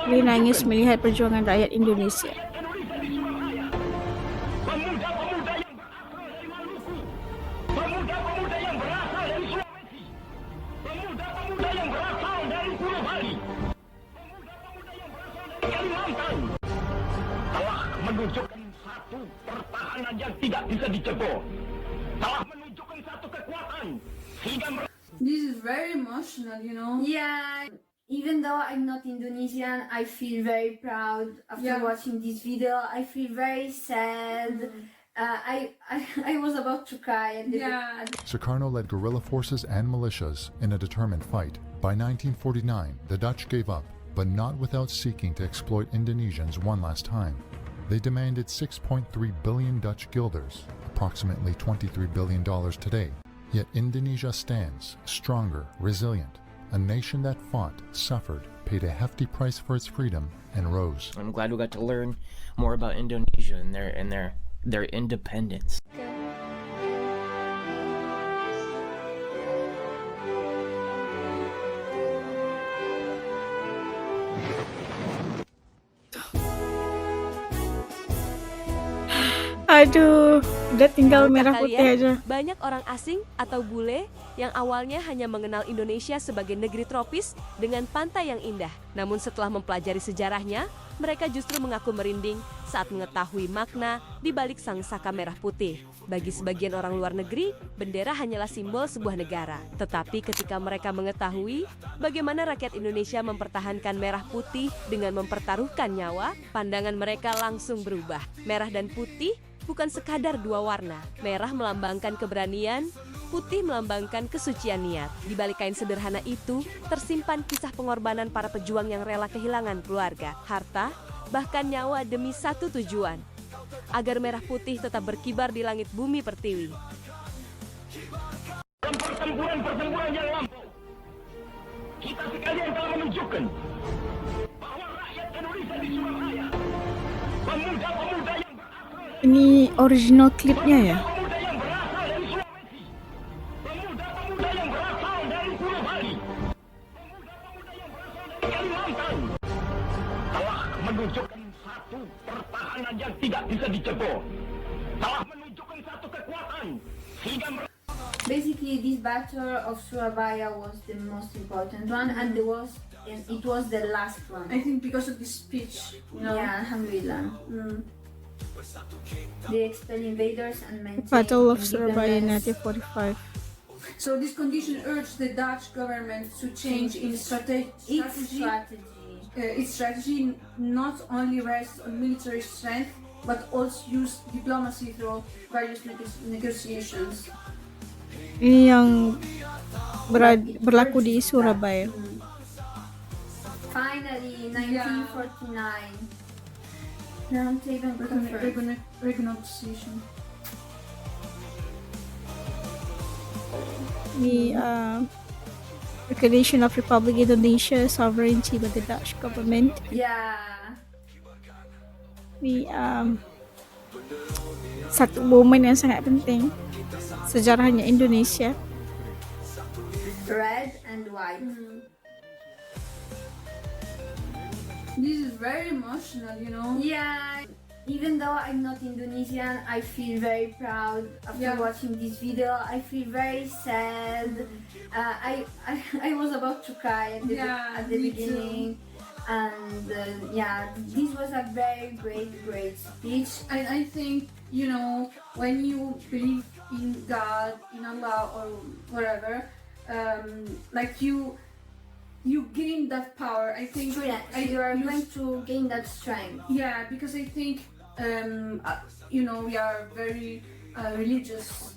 Lee nangis melihat perjuangan rakyat Indonesia. Telah menunjukkan satu pertahanan yang tidak bisa dijebol. Telah menunjukkan satu kekuatan sehingga This is very emotional, you know. Yeah, even though I'm not Indonesian, I feel very proud after Yeah. watching this video. I feel very sad. I was about to cry at the Yeah. Sukarno led guerrilla forces and militias in a determined fight. By 1949, the Dutch gave up, but not without seeking to exploit Indonesians one last time. They demanded 6.3 billion Dutch guilders, approximately $23 billion today. Yet Indonesia stands, stronger, resilient, a nation that fought, suffered, paid a hefty price for its freedom, and rose. I'm glad we got to learn more about Indonesia and their independence. Aduh, udah tinggal Tahukah merah putih kalian, aja. banyak orang asing atau bule yang awalnya hanya mengenal Indonesia sebagai negeri tropis dengan pantai yang indah. Namun setelah mempelajari sejarahnya, mereka justru mengaku merinding saat mengetahui makna di balik sang saka merah putih. Bagi sebagian orang luar negeri, bendera hanyalah simbol sebuah negara. Tetapi ketika mereka mengetahui bagaimana rakyat Indonesia mempertahankan merah putih dengan mempertaruhkan nyawa, pandangan mereka langsung berubah. Merah dan putih bukan sekadar dua warna. Merah melambangkan keberanian, putih melambangkan kesucian niat. Di balik kain sederhana itu, tersimpan kisah pengorbanan para pejuang yang rela kehilangan keluarga, harta, bahkan nyawa demi satu tujuan, agar merah putih tetap berkibar di langit bumi pertiwi. dalam pertempuran yang lampau, kita sekalian telah menunjukkan bahwa rakyat Indonesia di Surabaya, pemuda-pemuda yang Ini original klipnya ya? pemuda yang berasal dari Sulawesi, pemuda-pemuda yang berasal dari Pulau Bali, pemuda-pemuda yang berasal dari Kalimantan, telah menunjukkan satu pertahanan yang tidak bisa dijebol. Telah menunjukkan satu kekuatan sehingga Basically, this battle of Surabaya was the most important one, and it was the last one. I think because of this speech, you know. Yeah, Alhamdulillah. They expel invaders and maintain Battle of Surabaya independence. 1945. So this condition urged the Dutch government to change its its strategy, not only rest on military strength, but also use diplomacy through various negotiations. Ini yang berlaku di Surabaya. Finally, 1949. Round table confirmed. Renegotiation. The recognition of Republic Indonesia sovereignty by the Dutch government. Yeah. The satu momen yang sangat penting sejarahnya Indonesia. Red and white. This is very emotional, you know. Yeah. Even though I'm not Indonesian, I feel very proud after Yeah. watching this video. I feel very sad. I was about to cry at the me beginning. And this was a very great speech. And I think, you know, when you believe in God, in Allah, or whatever, like you gain that power. I think You are going to gain that strength. Yeah, because I think you know, we are very religious.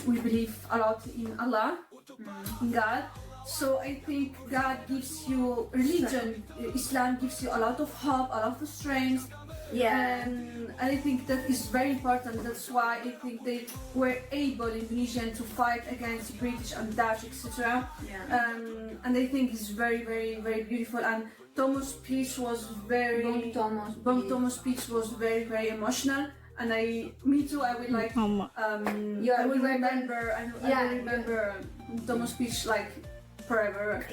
We believe a lot in Allah, in God. So I think God gives you religion. Islam gives you a lot of hope, a lot of strength. Yeah. And I think that is very important. That's why I think they were able, Indonesian, to fight against British and Dutch, etc. Yeah. And I think it's very beautiful. And Thomas' speech was very. Bong Thomas' speech was very emotional. And me too. I would like. Mama. I will remember. I will remember Thomas' speech like forever.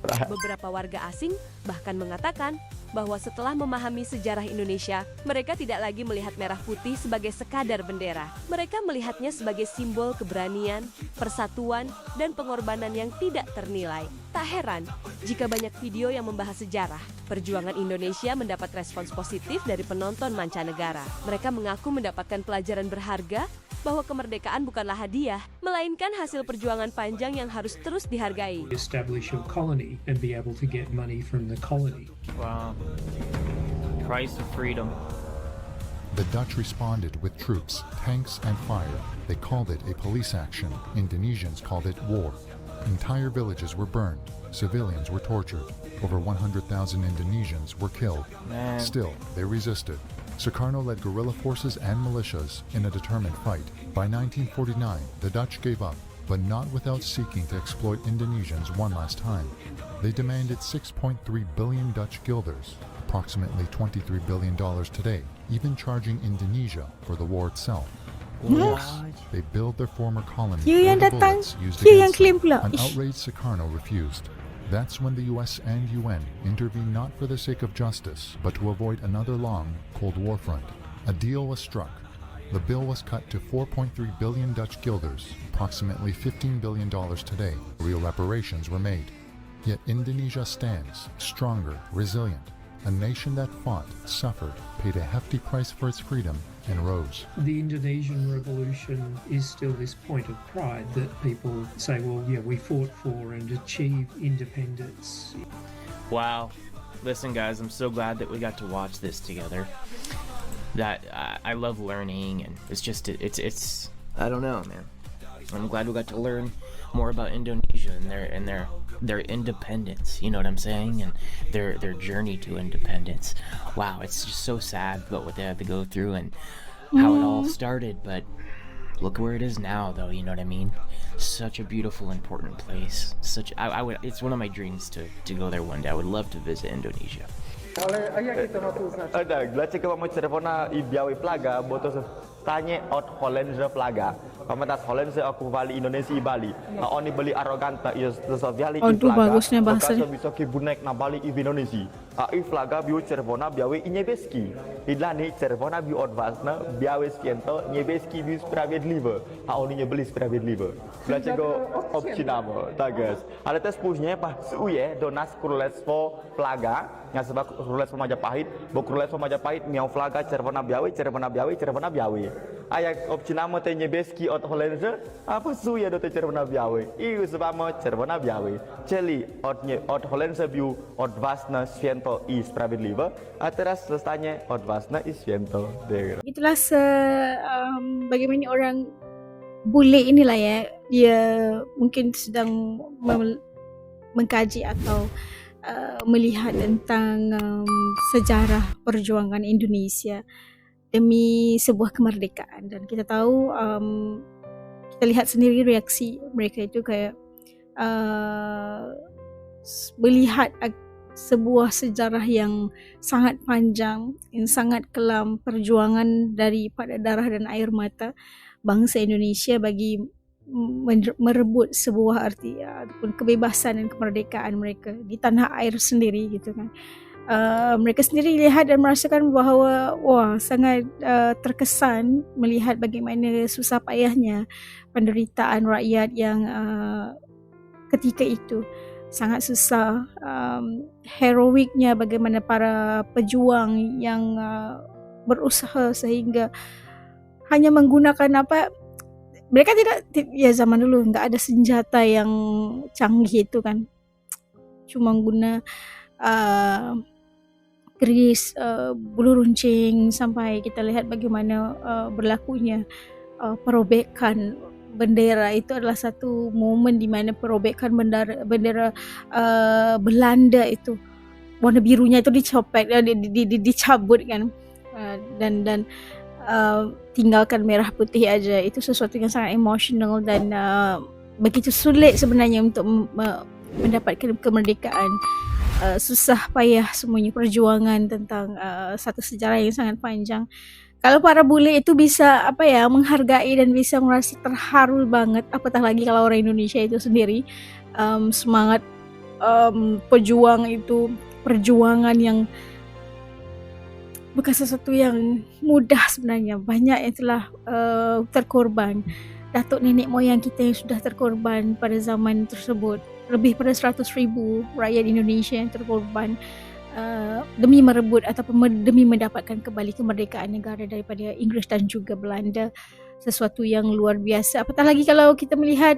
Beberapa warga asing bahkan mengatakan bahwa setelah memahami sejarah Indonesia, mereka tidak lagi melihat merah putih sebagai sekadar bendera. Mereka melihatnya sebagai simbol keberanian, persatuan, dan pengorbanan yang tidak ternilai. Tak heran jika banyak video yang membahas sejarah. Perjuangan Indonesia mendapat respons positif dari penonton mancanegara. Mereka mengaku mendapatkan pelajaran berharga bahwa kemerdekaan bukanlah hadiah, melainkan hasil perjuangan panjang yang harus terus dihargai. Establish your colony and be able to get money from the colony. Wow. Price of freedom. The Dutch responded with troops, tanks, and fire. They called it a police action. Indonesians called it war. Entire villages were burned. Civilians were tortured. Over 100,000 Indonesians were killed. Man. Still, they resisted. Sukarno led guerrilla forces and militias in a determined fight. By 1949, the Dutch gave up, but not without seeking to exploit Indonesians one last time. They demanded 6.3 billion Dutch guilders, approximately $23 billion today, even charging Indonesia for the war itself. Yes, they billed their former colony You yang for the datang, bullets used you yang against claim them. pula. An Ish. outraged Sukarno refused. That's when the US and UN intervened not for the sake of justice, but to avoid another long Cold War front. A deal was struck. The bill was cut to 4.3 billion Dutch guilders, approximately $15 billion today. Real reparations were made. Yet Indonesia stands, stronger, resilient. A nation that fought, suffered, paid a hefty price for its freedom, and rose. The Indonesian Revolution is still this point of pride that people say, well, yeah, we fought for and achieved independence. Wow. Listen, guys, I'm so glad that we got to watch this together. That I love learning, and it's just it's I don't know, man. I'm glad we got to learn more about Indonesia and their independence. You know what I'm saying? And their journey to independence. Wow, it's just so sad about what they had to go through and how it all started. But look where it is now, though. You know what I mean? Such a beautiful, important place. I would. It's one of my dreams to go there one day. I would love to visit Indonesia. Dlaczego mamy czerwona i białe flaga, bo to stanie od Holendrzy flaga. Pamiętasz, Holendrzy okupowali Indonesię i Bali. A oni byli arogantni i zostawiali i Aduh, flaga. bagusnya bahasa. Pokażą wysoki bunek na Bali i w Indonezji. A i flaga była czerwona, biały i niebieski. I dla nich czerwona była odważna, biały święto, niebieski był sprawiedliwy. A oni nie byli sprawiedliwi. Dlaczego obcinamy? Tak jest. Ale też później pasuje do nas królestwo flaga. Nazywa Królestwo Majapahit, bo Królestwo Majapahit miał flaga czerwona-biały, czerwona-biały, czerwona-biały. A jak obcinamy ten niebieski od Holendrzy, a pasuje do tej czerwona-białej. I używamy czerwona-biały. Czyli od Holendrzy był odważne, święto i sprawiedliwe, a teraz zostanie odważne i święto. Itulah bagaimana orang bule inilah ya, dia mungkin sedang mengkaji atau melihat tentang sejarah perjuangan Indonesia demi sebuah kemerdekaan. Dan kita tahu, kita lihat sendiri reaksi mereka itu kayak melihat sebuah sejarah yang sangat panjang, yang sangat kelam, perjuangan daripada darah dan air mata bangsa Indonesia bagi merebut sebuah arti ataupun kebebasan dan kemerdekaan mereka di tanah air sendiri gitu kan. Mereka sendiri lihat dan merasakan bahawa sangat terkesan melihat bagaimana susah payahnya penderitaan rakyat yang ketika itu sangat susah, heroiknya bagaimana para pejuang yang berusaha sehingga hanya menggunakan mereka ya zaman dulu nggak ada senjata yang canggih itu kan, cuma guna keris, bulu runcing, sampai kita lihat bagaimana berlakunya perobekan bendera. Itu adalah satu momen di mana perobekan bendera Belanda itu warna birunya itu dicabut kan, dan tinggalkan merah putih aja. Itu sesuatu yang sangat emosional dan begitu sulit sebenarnya untuk mendapatkan kemerdekaan. Susah payah semuanya perjuangan tentang satu sejarah yang sangat panjang. Kalau para bule itu bisa menghargai dan bisa merasa terharu banget, apatah lagi kalau orang Indonesia itu sendiri semangat pejuang itu perjuangan yang bukan sesuatu yang mudah sebenarnya. Banyak yang telah terkorban. Datuk nenek moyang kita yang sudah terkorban pada zaman tersebut. Lebih pada 100,000 rakyat Indonesia yang terkorban demi merebut ataupun demi mendapatkan kembali kemerdekaan negara daripada Inggeris dan juga Belanda. Sesuatu yang luar biasa. Apatah lagi kalau kita melihat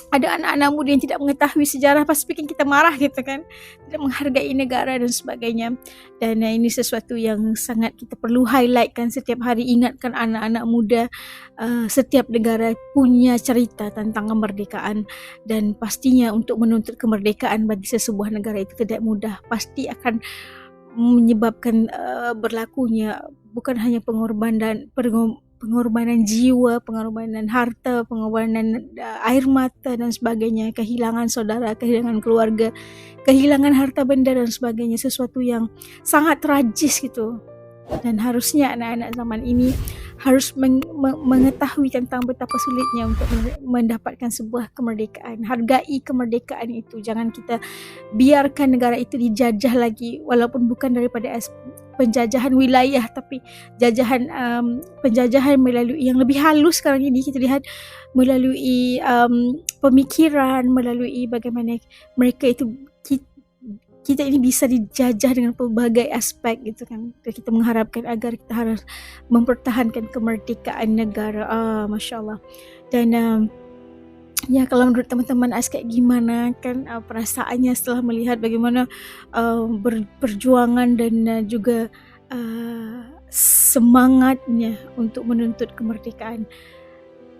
ada anak-anak muda yang tidak mengetahui sejarah, pasti bikin kita marah gitu kan, tidak menghargai negara dan sebagainya. Dan ini sesuatu yang sangat kita perlu highlightkan setiap hari, ingatkan anak-anak muda setiap negara punya cerita tentang kemerdekaan, dan pastinya untuk menuntut kemerdekaan bagi sesebuah negara itu tidak mudah, pasti akan menyebabkan berlakunya bukan hanya pengorbanan jiwa, pengorbanan harta, pengorbanan air mata dan sebagainya, kehilangan saudara, kehilangan keluarga, kehilangan harta benda dan sebagainya, sesuatu yang sangat tragis gitu. Dan harusnya anak-anak zaman ini harus mengetahui tentang betapa sulitnya untuk mendapatkan sebuah kemerdekaan. Hargai kemerdekaan itu. Jangan kita biarkan negara itu dijajah lagi, walaupun bukan daripada penjajahan wilayah, tapi penjajahan melalui yang lebih halus. Sekarang ini kita lihat melalui pemikiran, melalui bagaimana mereka itu kita ini bisa dijajah dengan pelbagai aspek gitu kan. Kita mengharapkan agar kita harus mempertahankan kemerdekaan negara. Masya Allah. Dan ya, kalau menurut teman-teman aspek gimana kan perasaannya setelah melihat bagaimana perjuangan dan juga semangatnya untuk menuntut kemerdekaan.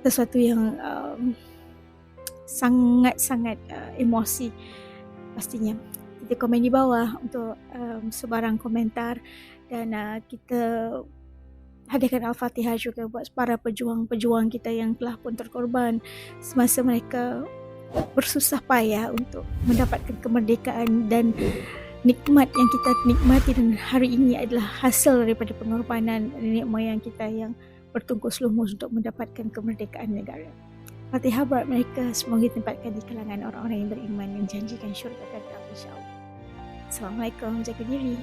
Sesuatu yang sangat-sangat emosi pastinya. Kita komen di bawah untuk sebarang komentar, dan kita hadirkan Al-Fatihah juga buat para pejuang-pejuang kita yang telah pun terkorban semasa mereka bersusah payah untuk mendapatkan kemerdekaan, dan nikmat yang kita nikmati dan hari ini adalah hasil daripada pengorbanan nenek moyang kita yang bertungkus lumus untuk mendapatkan kemerdekaan negara. Fatihah buat mereka, semoga ditempatkan di kalangan orang-orang yang beriman yang janjikan syurga kekal insya-Allah. Assalamualaikum, jaga diri.